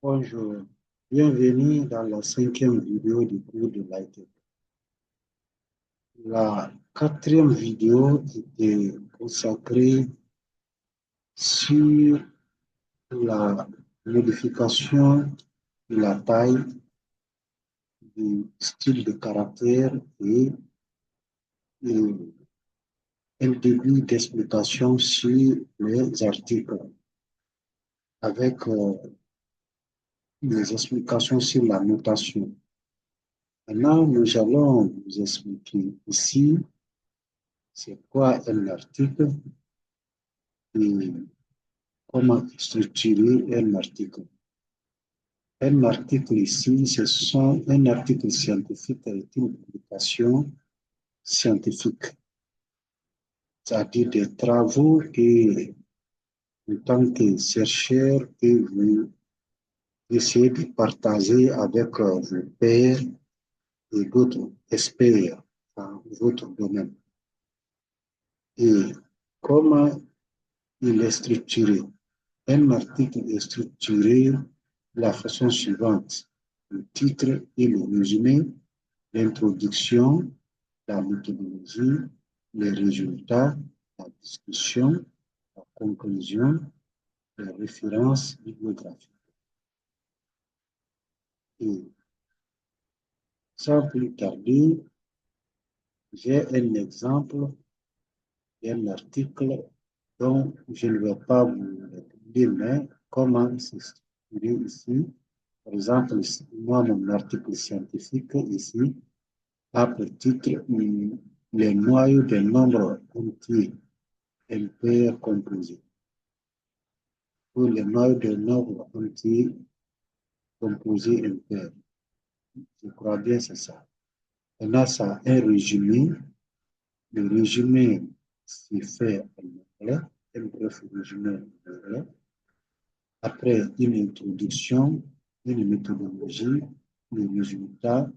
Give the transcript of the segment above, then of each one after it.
Bonjour, bienvenue dans la cinquième vidéo du cours de l'IT. La quatrième vidéo était consacrée sur la modification de la taille, du style de caractère et un début d'explication sur les articles avec des explications sur la notation. Maintenant, nous allons vous expliquer ici c'est quoi un article et comment structurer un article. Un article ici, un article scientifique est une publication scientifique, c'est-à-dire des travaux que, en tant que chercheur, que vous essayez de partager avec vos pairs et d'autres experts dans votre domaine. Et comment il est structuré? Un article est structuré de la façon suivante. Le titre et le résumé, l'introduction, la méthodologie, les résultats, la discussion, la conclusion, les références bibliographiques. Et sans plus tarder, j'ai un exemple d'un article dont je ne vais pas vous dire, mais comment c'est structuré ici. Par exemple, moi, mon article scientifique ici a pour titre les noyaux des nombres entiers impairs composés. Ou les noyaux des nombres entiers composés impairs. Je crois bien c'est ça. Maintenant, ça a un résumé. Le résumé, c'est fait en anglais. Un bref résumé en anglais. Après, une introduction, une méthodologie, les résultats,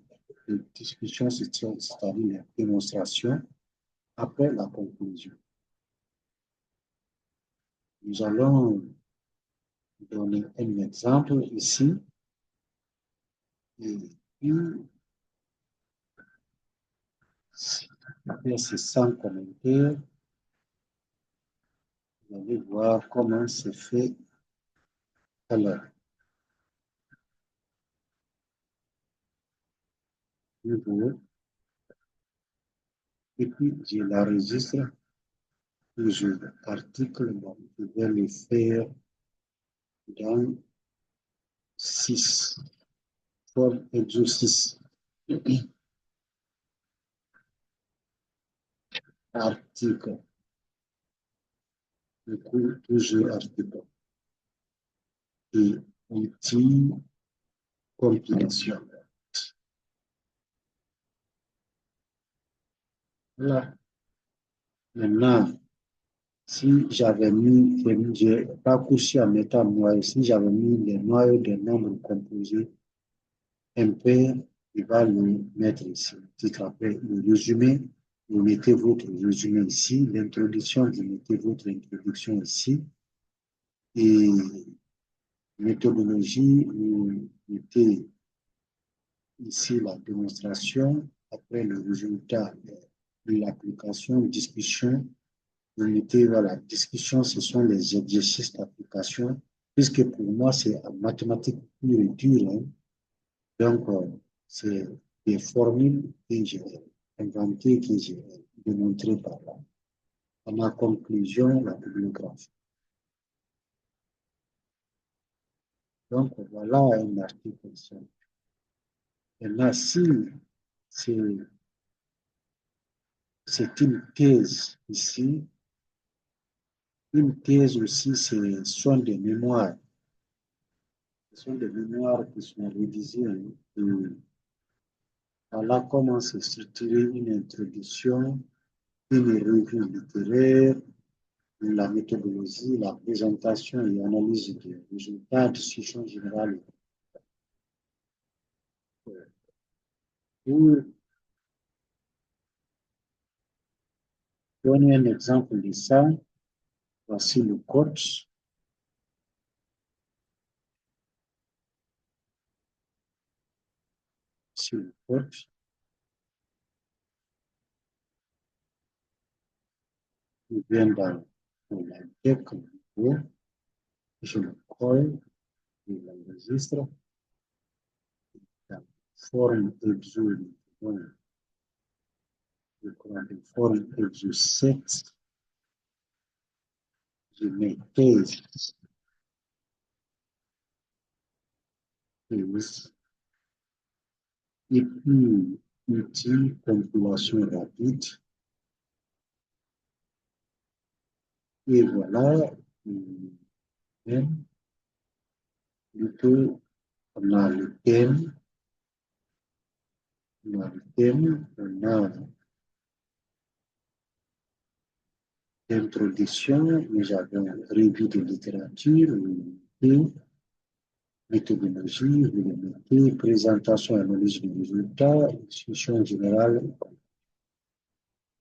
les discussions, c'est-à-dire la démonstration, après la conclusion. Nous allons donner un exemple ici. Et puis, après, c'est sans commentaire. Vous allez voir comment c'est fait. Alors, et puis je l'enregistre. Toujours article, bon, je vais le faire dans 6, forme exercice. Article, du coup, toujours article. Et outil compilation. Voilà. Maintenant, si j'avais mis, j'ai raccourci en mettant noyau, si j'avais mis les noyaux des nombres composés impairs, il va le mettre ici. Titre après, le résumé, vous mettez votre résumé ici. L'introduction, vous mettez votre introduction ici. Et méthodologie, vous mettez ici la démonstration. Après, le résultat de l'application, discussion. Vous mettez, voilà, discussion, ce sont les exercices d'application, puisque pour moi, c'est en mathématiques pure et dure. Hein. Donc, c'est des formules que j'ai inventées, que j'ai démontrées par là. À ma conclusion, la bibliographie. Donc, voilà un article. Maintenant, si c'est une thèse ici, une thèse aussi, ce sont des mémoires. Ce sont des mémoires qui sont révisées. Hein, voilà comment se structurer une introduction, une revue littéraire, la méthodologie, la présentation et analyse des résultats, discussion générale. Pour donner un exemple de ça, voici le code. sur le code. Je viens dans la deck vidéo, je le colle, je l'enregistre. Dans forme exo, je prends une forme exo 7, je mets 15, et puis outil compilation rapide. Et voilà, plutôt, on a le thème, on a l'introduction, nous avons revue de littérature, méthodologie, présentation et analyse des résultats, discussion générale.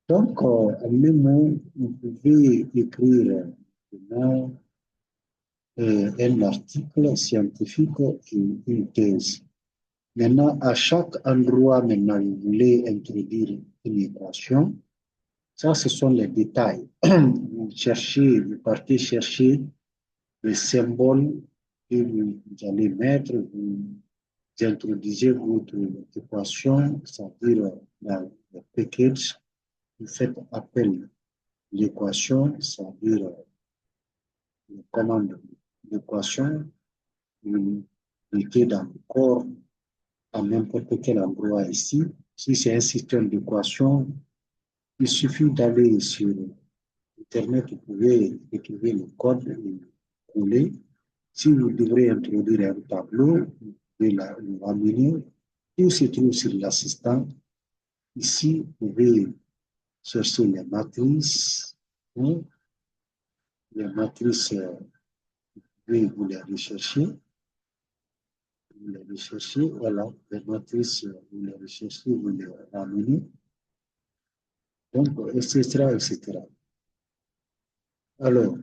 Donc, en même mot, vous pouvez écrire un article scientifique et une thèse. Maintenant, à chaque endroit, maintenant, vous voulez introduire une équation. Ça, ce sont les détails. Vous cherchez, vous partez chercher les symboles que vous allez mettre, vous introduisez votre équation, c'est-à-dire dans le package, vous faites appel à l'équation, c'est-à-dire la commande d'équation, vous mettez dans le corps à n'importe quel endroit ici. Si c'est un système d'équation, il suffit d'aller sur Internet, vous pouvez écrire le code et coller. Si vous devrez introduire un tableau, vous pouvez le ramener. Tout se trouve sur l'assistant. Ici, vous pouvez chercher les matrices. Hein. Les matrices, vous les rechercher. Vous les recherchez, voilà. Les matrices, vous les recherchez, vous les ramenez. Donc, etc., etc. Alors,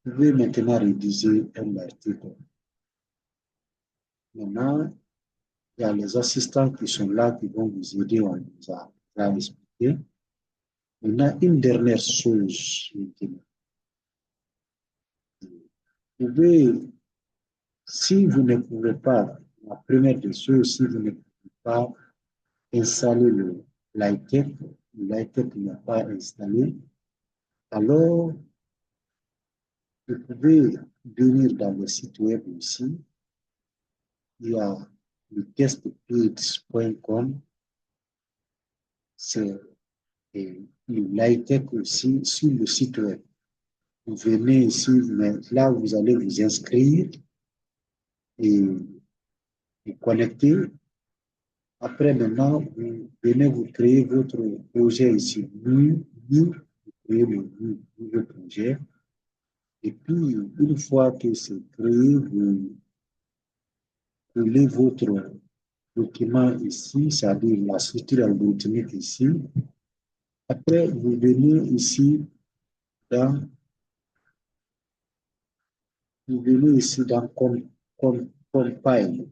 vous pouvez maintenant rédiger un article. Maintenant, il y a les assistants qui sont là, qui vont vous aider, on vous a expliqué. On a une dernière chose. Vous pouvez, si vous ne pouvez pas, la première des choses, si vous ne pouvez pas installer le L'iTech n'est pas installé, alors vous pouvez venir dans le site web ici. Il y a le testpage.com, c'est le L'iTech aussi sur le site web. Vous venez ici, là vous allez vous inscrire et connecter. Après, maintenant, vous venez vous créer votre projet ici. Vous créez le nouveau projet. Et puis, une fois que c'est créé, vous collez votre document ici, c'est-à-dire la structure algorithmique ici. Après, vous venez ici dans, compile.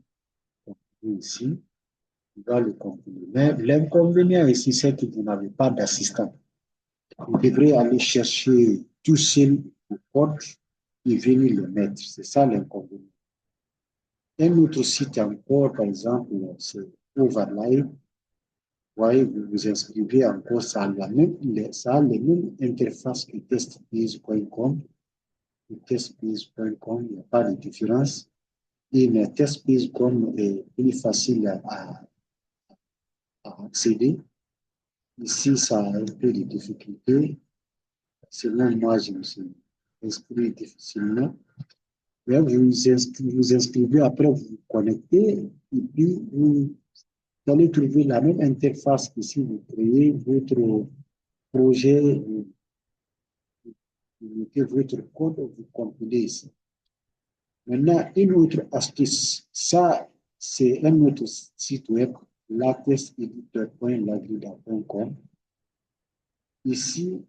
Ici, il va le compiler. Mais l'inconvénient ici, c'est que vous n'avez pas d'assistant. Vous devrez aller chercher tout seul le code et venir le mettre. C'est ça l'inconvénient. Un autre site encore, par exemple, c'est Overlay. Vous voyez, vous vous inscrivez encore, ça a les mêmes interfaces que testbiz.com. Testbiz.com, il n'y a pas de différence. Et mais testbiz.com est plus facile à accéder. Ici, ça a un peu de difficulté. Selon moi, je me suis inscrit difficilement. Là, vous inscrivez, après vous vous connectez, et puis vous allez trouver la même interface que si vous créez votre projet, vous mettez votre code, vous compilez ici. Maintenant, une autre astuce, ça, c'est un autre site web, latexeditor.lagrida.com. Ici,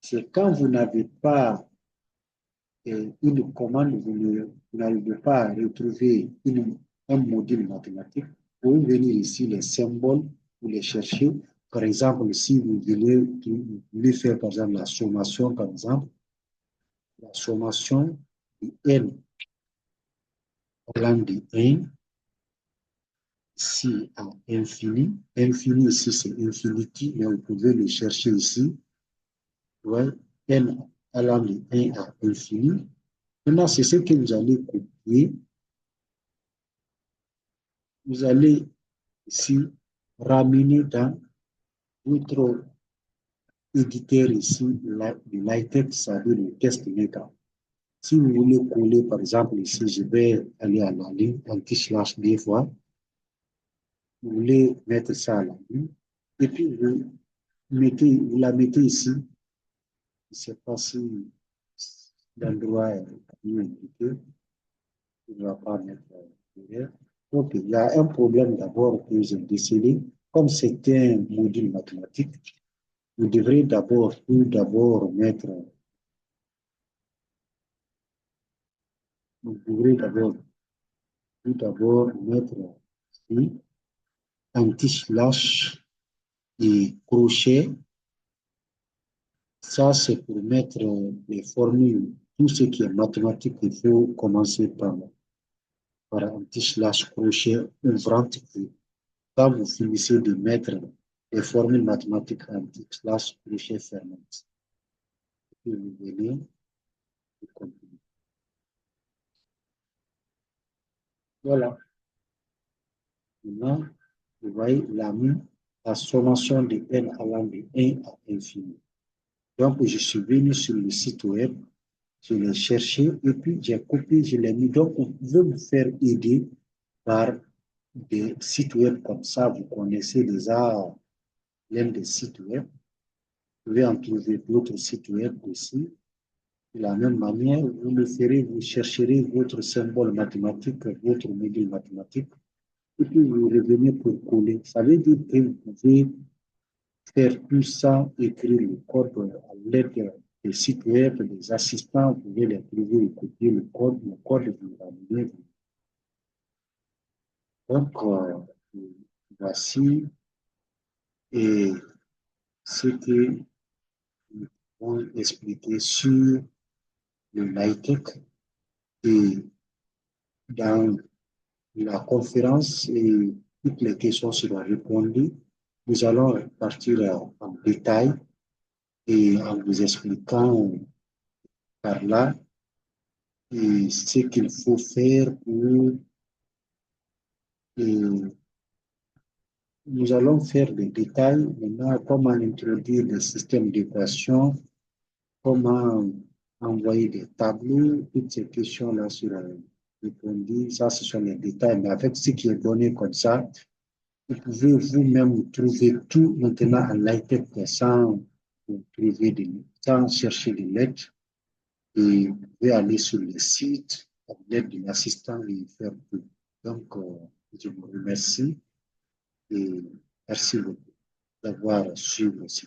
c'est quand vous n'avez pas une commande, vous n'arrivez pas à retrouver un module mathématique. Vous venir ici, les symboles, vous les chercher. Par exemple, si vous voulez faire, par exemple, la sommation, par exemple, la sommation de n allant de 1 ici à infini. Infini ici, c'est infinity, mais vous pouvez le chercher ici. Ouais, n allant de 1 à infini. Maintenant, c'est ce que vous allez copier. Vous allez ici ramener dans votre éditeur ici, le LaTeX, c'est-à-dire le test méta. Si vous voulez coller, par exemple, ici, je vais aller à la ligne anti-slash des fois. Vous voulez mettre ça à la ligne. Et puis, vous la mettez ici. Je ne sais pas si l'endroit est mieux indiqué. Je ne vais pas mettre derrière. Donc, il y a un problème d'abord que j'ai décelé. Comme c'est un module mathématique, vous devrez tout d'abord mettre, vous devrez tout d'abord mettre ici, anti-slash et crochet. Ça, c'est pour mettre les formules. Tout ce qui est mathématique, il faut commencer par anti-slash crochet ouvrant. Quand vous finissez de mettre les formules mathématiques anti-slash crochet fermant, et vous venez et continuer. Voilà. Maintenant, vous voyez la sommation de n allant de 1 à infini. Donc, je suis venu sur le site web, je l'ai cherché et puis j'ai copié, je l'ai mis. Donc, vous pouvez vous faire aider par des sites web comme ça. Vous connaissez déjà l'un des sites web. Vous pouvez en trouver d'autres sites web aussi. De la même manière, vous le ferez, vous chercherez votre symbole mathématique, votre module mathématique, et puis vous revenez pour coller. Ça veut dire que vous pouvez faire tout ça, écrire le code à l'aide des sites web, des assistants, vous pouvez les trouver et copier le code vous ramenez. Donc, voici et ce que nous pouvons expliquer sur le LaTeX et dans la conférence et toutes les questions seront répondues. Nous allons partir en détail et en vous expliquant par là et ce qu'il faut faire pour nous allons faire des détails maintenant, comment introduire des systèmes d'équation, comment envoyer des tableaux, toutes ces questions-là seront répondues. Ça, ce sont les détails, mais avec ce qui est donné comme ça, vous pouvez vous-même trouver tout maintenant en LaTeX sans chercher des lettres. Et vous pouvez aller sur le site avec l'aide de l'assistant et faire tout. Donc, je vous remercie et merci beaucoup d'avoir suivi aussi.